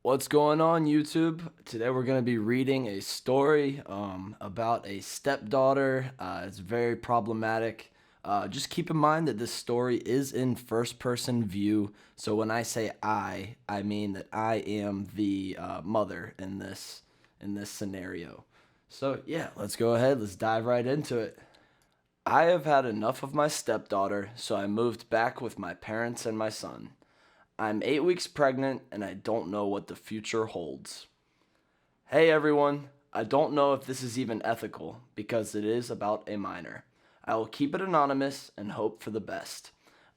What's going on, YouTube? Today we're going to be reading a story about a stepdaughter. It's very problematic. Just keep in mind that this story is in first person view. So when I say I mean that I am the mother in this scenario. So yeah, let's go ahead. Let's dive right into it. I have had enough of my stepdaughter, so I moved back with my parents and my son. I'm 8 weeks pregnant and I don't know what the future holds. Hey everyone, I don't know if this is even ethical because it is about a minor. I will keep it anonymous and hope for the best.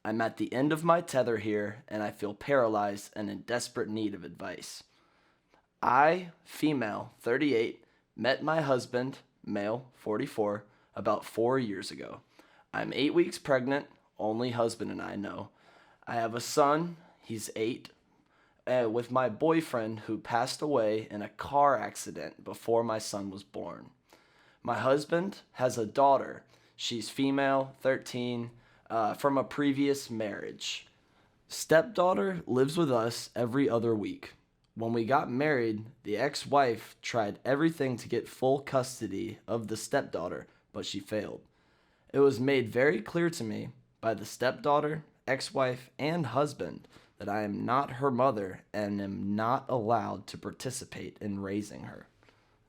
I'm at the end of my tether here and I feel paralyzed and in desperate need of advice. I, female, 38, met my husband, male, 44, about 4 years ago. I'm 8 weeks pregnant, only husband and I know. I have a son, he's 8, with my boyfriend who passed away in a car accident before my son was born. My husband has a daughter. She's female, 13, from a previous marriage. Stepdaughter lives with us every other week. When we got married, the ex wife tried everything to get full custody of the stepdaughter, but she failed. It was made very clear to me by the stepdaughter, ex wife, and husband that I am not her mother and am not allowed to participate in raising her.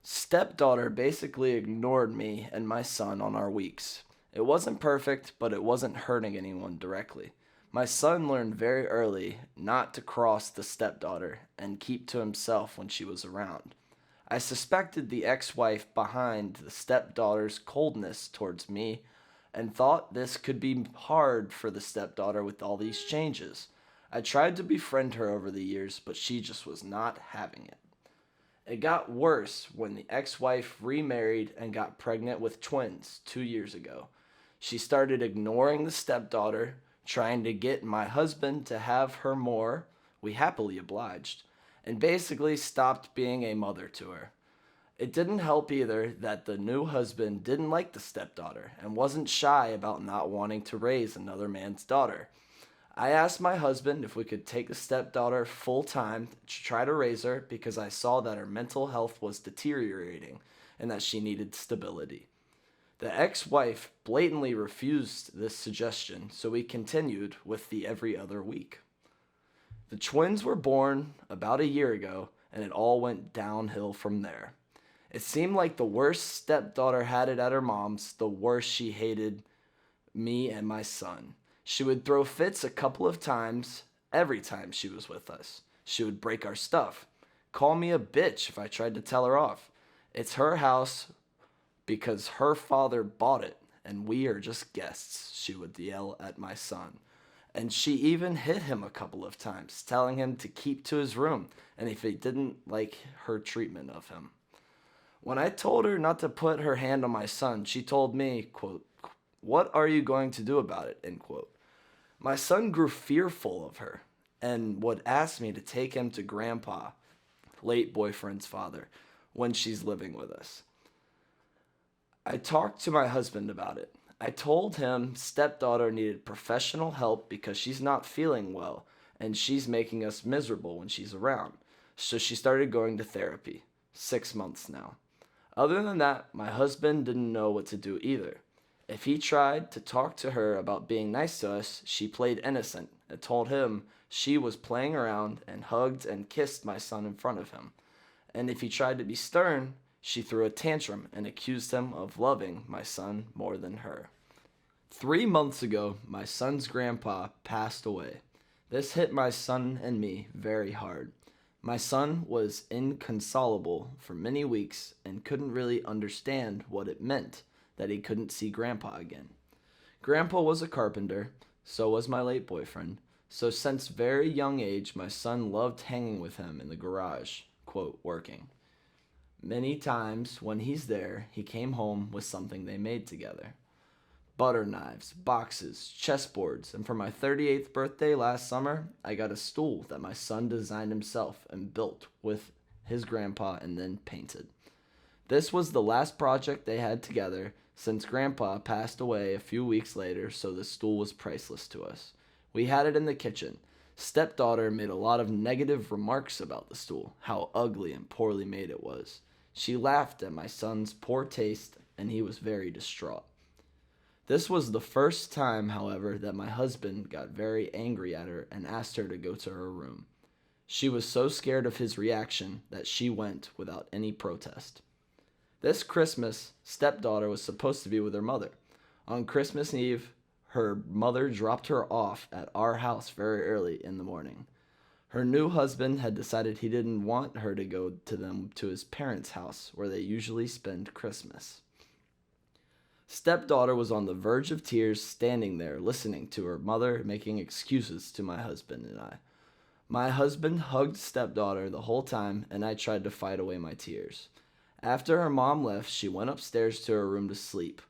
Stepdaughter basically ignored me and my son on our weeks. It wasn't perfect, but it wasn't hurting anyone directly. My son learned very early not to cross the stepdaughter and keep to himself when she was around. I suspected the ex wife behind the stepdaughter's coldness towards me and thought this could be hard for the stepdaughter with all these changes. I tried to befriend her over the years, but she just was not having it. It got worse when the ex wife remarried and got pregnant with twins 2 years ago. She started ignoring the stepdaughter, trying to get my husband to have her more. We happily obliged, and basically stopped being a mother to her. It didn't help either that the new husband didn't like the stepdaughter and wasn't shy about not wanting to raise another man's daughter. I asked my husband if we could take the stepdaughter full time to try to raise her because I saw that her mental health was deteriorating and that she needed stability. The ex wife blatantly refused this suggestion, so we continued with the every other week. The twins were born about a year ago, and it all went downhill from there. It seemed like the worse stepdaughter had it at her mom's, the worse she hated me and my son. She would throw fits a couple of times every time she was with us. She would break our stuff, call me a bitch if I tried to tell her off. It's her house because her father bought it and we are just guests, she would yell at my son. And she even hit him a couple of times, telling him to keep to his room and if he didn't like her treatment of him. When I told her not to put her hand on my son, she told me, quote, "What are you going to do about it?" End quote. My son grew fearful of her and would ask me to take him to grandpa, late boyfriend's father, when she's living with us. I talked to my husband about it. I told him stepdaughter needed professional help because she's not feeling well and she's making us miserable when she's around. So she started going to therapy. 6 months now. Other than that, my husband didn't know what to do either. If he tried to talk to her about being nice to us, she played innocent and told him she was playing around and hugged and kissed my son in front of him. And if he tried to be stern, she threw a tantrum and accused him of loving my son more than her. 3 months ago, my son's grandpa passed away. This hit my son and me very hard. My son was inconsolable for many weeks and couldn't really understand what it meant that he couldn't see Grandpa again. Grandpa was a carpenter, so was my late boyfriend, so since very young age my son loved hanging with him in the garage, quote, working. Many times when he's there, he came home with something they made together. Butter knives, boxes, chessboards, and for my 38th birthday last summer, I got a stool that my son designed himself and built with his grandpa and then painted. This was the last project they had together since Grandpa passed away a few weeks later, so the stool was priceless to us. We had it in the kitchen. Stepdaughter made a lot of negative remarks about the stool, how ugly and poorly made it was. She laughed at my son's poor taste, and he was very distraught. This was the first time, however, that my husband got very angry at her and asked her to go to her room. She was so scared of his reaction that she went without any protest. This Christmas, stepdaughter was supposed to be with her mother. On Christmas Eve, her mother dropped her off at our house very early in the morning. Her new husband had decided he didn't want her to go to his parents' house where they usually spend Christmas. Stepdaughter was on the verge of tears, standing there listening to her mother making excuses to my husband and I. My husband hugged stepdaughter the whole time, and I tried to fight away my tears. After her mom left, she went upstairs to her room to sleep.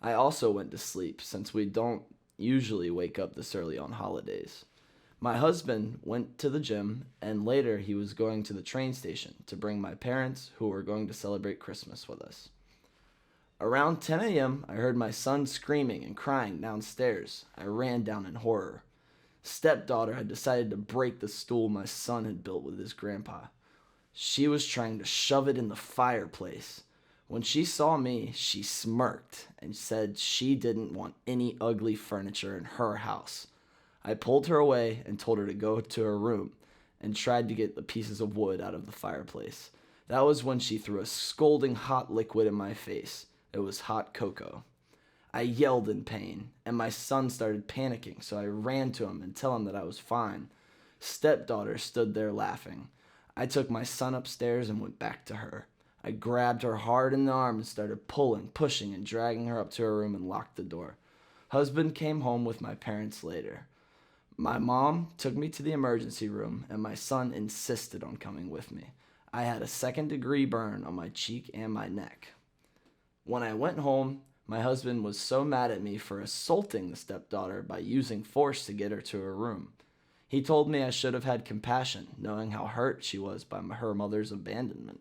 I also went to sleep, since we don't usually wake up this early on holidays. My husband went to the gym, and later he was going to the train station to bring my parents, who were going to celebrate Christmas with us. Around 10 a.m., I heard my son screaming and crying downstairs. I ran down in horror. Stepdaughter had decided to break the stool my son had built with his grandpa. She was trying to shove it in the fireplace. When she saw me, she smirked and said she didn't want any ugly furniture in her house. I pulled her away and told her to go to her room and tried to get the pieces of wood out of the fireplace. That was when she threw a scalding hot liquid in my face. It was hot cocoa. I yelled in pain, and my son started panicking, so I ran to him and told him that I was fine. Stepdaughter stood there laughing. I took my son upstairs and went back to her. I grabbed her hard in the arm and started pulling, pushing, and dragging her up to her room and locked the door. Husband came home with my parents later. My mom took me to the emergency room, and my son insisted on coming with me. I had a second-degree burn on my cheek and my neck. When I went home, my husband was so mad at me for assaulting the stepdaughter by using force to get her to her room. He told me I should have had compassion, knowing how hurt she was by her mother's abandonment.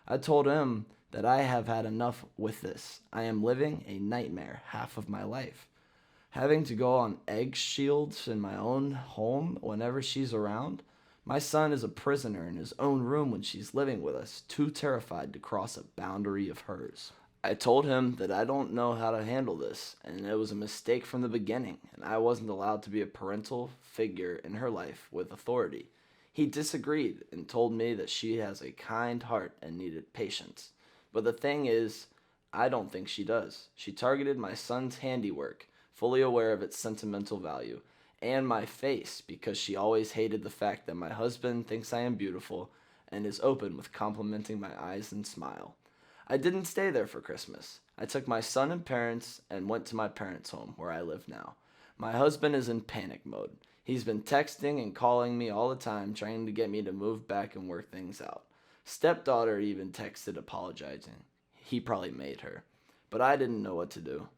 I told him that I have had enough with this. I am living a nightmare half of my life. Having to go on eggshells in my own home whenever she's around. My son is a prisoner in his own room when she's living with us, too terrified to cross a boundary of hers. I told him that I don't know how to handle this, and it was a mistake from the beginning, and I wasn't allowed to be a parental figure in her life with authority. He disagreed and told me that she has a kind heart and needed patience. But the thing is, I don't think she does. She targeted my son's handiwork, fully aware of its sentimental value, and my face because she always hated the fact that my husband thinks I am beautiful and is open with complimenting my eyes and smile. I didn't stay there for Christmas. I took my son and parents and went to my parents' home, where I live now. My husband is in panic mode. He's been texting and calling me all the time, trying to get me to move back and work things out. Stepdaughter even texted apologizing. He probably made her. But I didn't know what to do.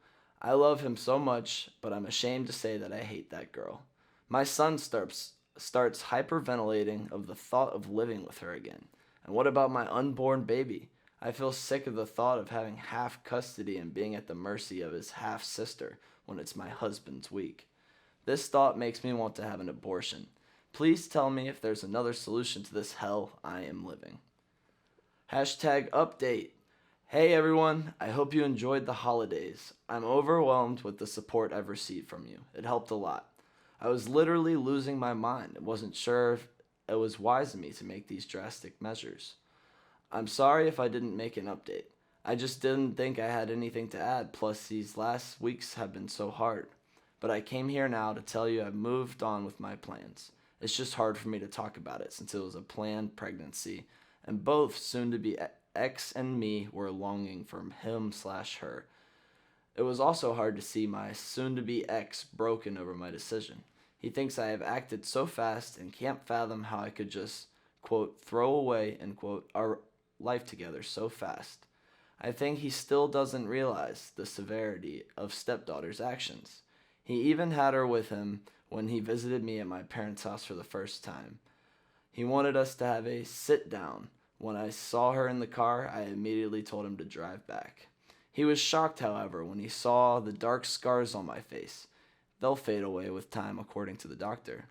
I love him so much, but I'm ashamed to say that I hate that girl. My son starts hyperventilating of the thought of living with her again. And what about my unborn baby? I feel sick of the thought of having half custody and being at the mercy of his half-sister when it's my husband's week. This thought makes me want to have an abortion. Please tell me if there's another solution to this hell I am living. #update. Hey everyone, I hope you enjoyed the holidays. I'm overwhelmed with the support I've received from you. It helped a lot. I was literally losing my mind and wasn't sure if it was wise of me to make these drastic measures. I'm sorry if I didn't make an update. I just didn't think I had anything to add, plus these last weeks have been so hard. But I came here now to tell you I've moved on with my plans. It's just hard for me to talk about it since it was a planned pregnancy, and both soon-to-be ex and me were longing for him/her. It was also hard to see my soon-to-be ex broken over my decision. He thinks I have acted so fast and can't fathom how I could just, quote, throw away, end quote, our life together so fast. I think he still doesn't realize the severity of stepdaughter's actions. He even had her with him when he visited me at my parents' house for the first time. He wanted us to have a sit-down. When I saw her in the car, I immediately told him to drive back. He was shocked, however, when he saw the dark scars on my face. They'll fade away with time, according to the doctor.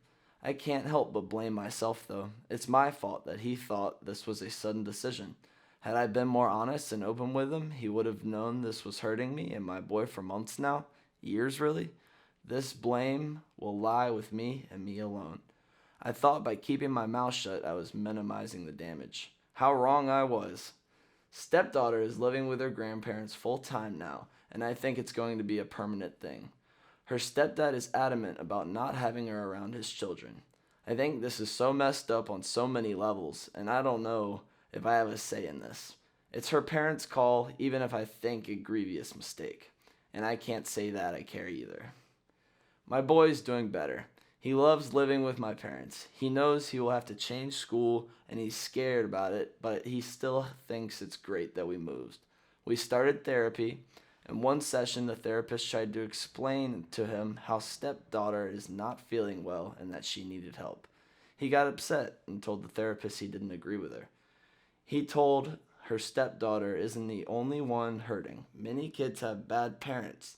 I can't help but blame myself, though. It's my fault that he thought this was a sudden decision. Had I been more honest and open with him, he would have known this was hurting me and my boy for months now. Years, really. This blame will lie with me and me alone. I thought by keeping my mouth shut, I was minimizing the damage. How wrong I was. Stepdaughter is living with her grandparents full time now, and I think it's going to be a permanent thing. Her stepdad is adamant about not having her around his children. I think this is so messed up on so many levels, and I don't know if I have a say in this. It's her parents' call, even if I think a grievous mistake. And I can't say that I care either. My boy's doing better. He loves living with my parents. He knows he will have to change school, and he's scared about it, but he still thinks it's great that we moved. We started therapy. In one session, the therapist tried to explain to him how stepdaughter is not feeling well and that she needed help. He got upset and told the therapist he didn't agree with her. He told her stepdaughter isn't the only one hurting. Many kids have bad parents,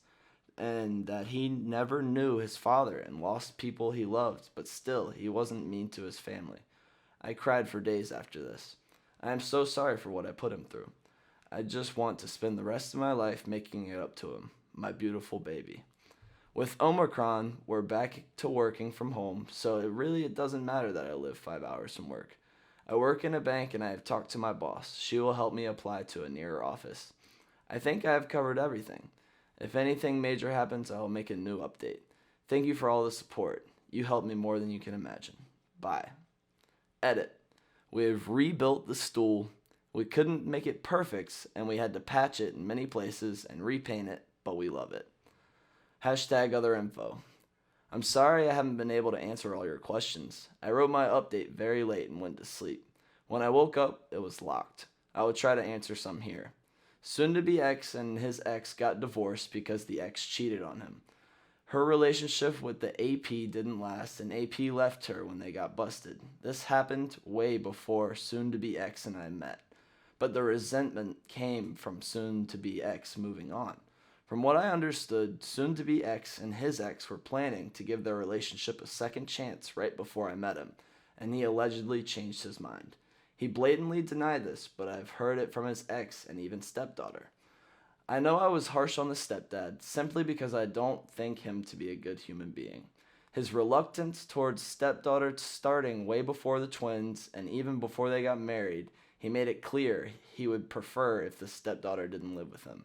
and that he never knew his father and lost people he loved, but still, he wasn't mean to his family. I cried for days after this. I am so sorry for what I put him through. I just want to spend the rest of my life making it up to him, my beautiful baby. With Omicron, we're back to working from home, so it doesn't matter that I live 5 hours from work. I work in a bank and I have talked to my boss. She will help me apply to a nearer office. I think I have covered everything. If anything major happens, I will make a new update. Thank you for all the support. You helped me more than you can imagine. Bye. Edit. We have rebuilt the stool. We couldn't make it perfect, and we had to patch it in many places and repaint it, but we love it. Hashtag other info. I'm sorry I haven't been able to answer all your questions. I wrote my update very late and went to sleep. When I woke up, it was locked. I will try to answer some here. Soon-to-be ex and his ex got divorced because the ex cheated on him. Her relationship with the AP didn't last, and AP left her when they got busted. This happened way before soon-to-be ex and I met. But the resentment came from soon-to-be ex moving on. From what I understood, soon-to-be ex and his ex were planning to give their relationship a second chance right before I met him, and he allegedly changed his mind. He blatantly denied this, but I've heard it from his ex and even stepdaughter. I know I was harsh on the stepdad simply because I don't think him to be a good human being. His reluctance towards stepdaughter starting way before the twins and even before they got married, he made it clear he would prefer if the stepdaughter didn't live with him.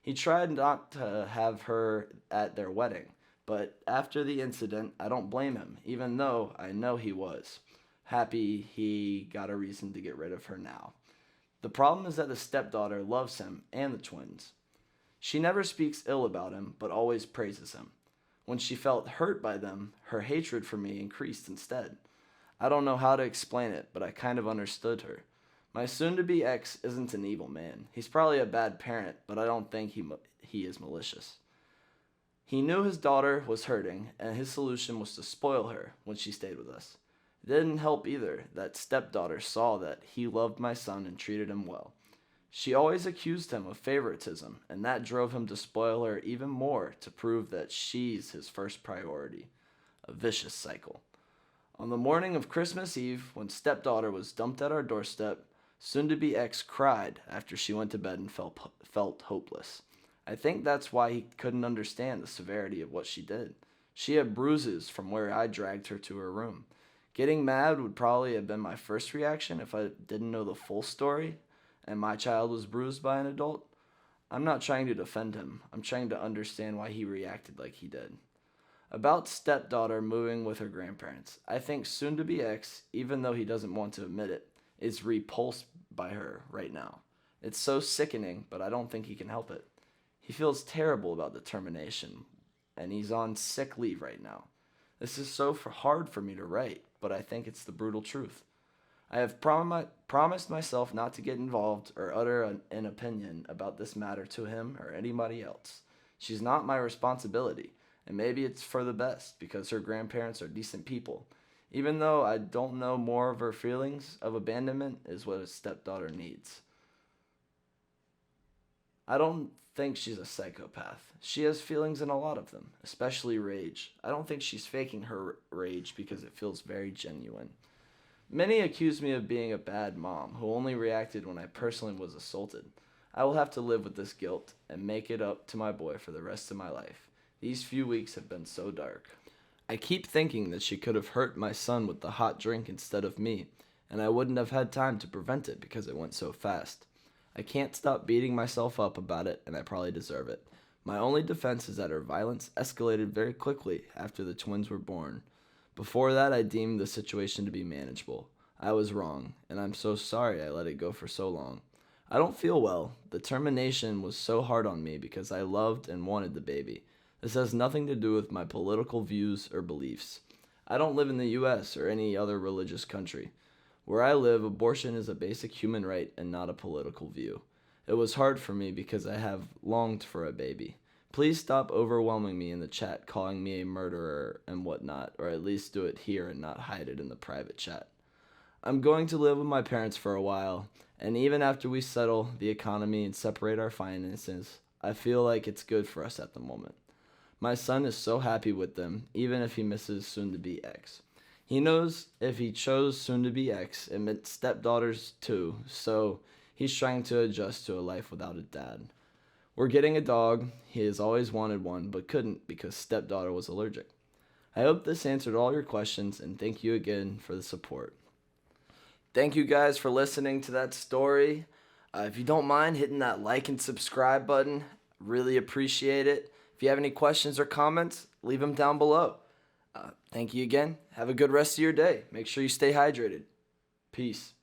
He tried not to have her at their wedding, but after the incident, I don't blame him, even though I know he was happy he got a reason to get rid of her now. The problem is that the stepdaughter loves him and the twins. She never speaks ill about him, but always praises him. When she felt hurt by them, her hatred for me increased instead. I don't know how to explain it, but I kind of understood her. My soon-to-be ex isn't an evil man. He's probably a bad parent, but I don't think he is malicious. He knew his daughter was hurting, and his solution was to spoil her when she stayed with us. It didn't help either that stepdaughter saw that he loved my son and treated him well. She always accused him of favoritism, and that drove him to spoil her even more to prove that she's his first priority. A vicious cycle. On the morning of Christmas Eve, when stepdaughter was dumped at our doorstep, soon-to-be ex cried after she went to bed and felt hopeless. I think that's why he couldn't understand the severity of what she did. She had bruises from where I dragged her to her room. Getting mad would probably have been my first reaction if I didn't know the full story and my child was bruised by an adult. I'm not trying to defend him. I'm trying to understand why he reacted like he did. About stepdaughter moving with her grandparents. I think soon-to-be ex, even though he doesn't want to admit it, is repulsed by her right now. It's so sickening, but I don't think he can help it. He feels terrible about the termination, and he's on sick leave right now. This is so hard for me to write, but I think it's the brutal truth. I have promised myself not to get involved or utter an opinion about this matter to him or anybody else. She's not my responsibility, and maybe it's for the best because her grandparents are decent people. Even though I don't know, more of her feelings of abandonment is what a stepdaughter needs. I don't think she's a psychopath. She has feelings and a lot of them, especially rage. I don't think she's faking her rage because it feels very genuine. Many accuse me of being a bad mom who only reacted when I personally was assaulted. I will have to live with this guilt and make it up to my boy for the rest of my life. These few weeks have been so dark. I keep thinking that she could have hurt my son with the hot drink instead of me, and I wouldn't have had time to prevent it because it went so fast. I can't stop beating myself up about it, and I probably deserve it. My only defense is that her violence escalated very quickly after the twins were born. Before that, I deemed the situation to be manageable. I was wrong, and I'm so sorry I let it go for so long. I don't feel well. The termination was so hard on me because I loved and wanted the baby. This has nothing to do with my political views or beliefs. I don't live in the US or any other religious country. Where I live, abortion is a basic human right and not a political view. It was hard for me because I have longed for a baby. Please stop overwhelming me in the chat, calling me a murderer and whatnot, or at least do it here and not hide it in the private chat. I'm going to live with my parents for a while, and even after we settle the economy and separate our finances, I feel like it's good for us at the moment. My son is so happy with them, even if he misses soon-to-be ex. He knows if he chose soon-to-be ex, it meant stepdaughters too, so he's trying to adjust to a life without a dad. We're getting a dog. He has always wanted one, but couldn't because stepdaughter was allergic. I hope this answered all your questions, and thank you again for the support. Thank you guys for listening to that story. If you don't mind hitting that like and subscribe button, really appreciate it. If you have any questions or comments, leave them down below. Thank you again. Have a good rest of your day. Make sure you stay hydrated. Peace.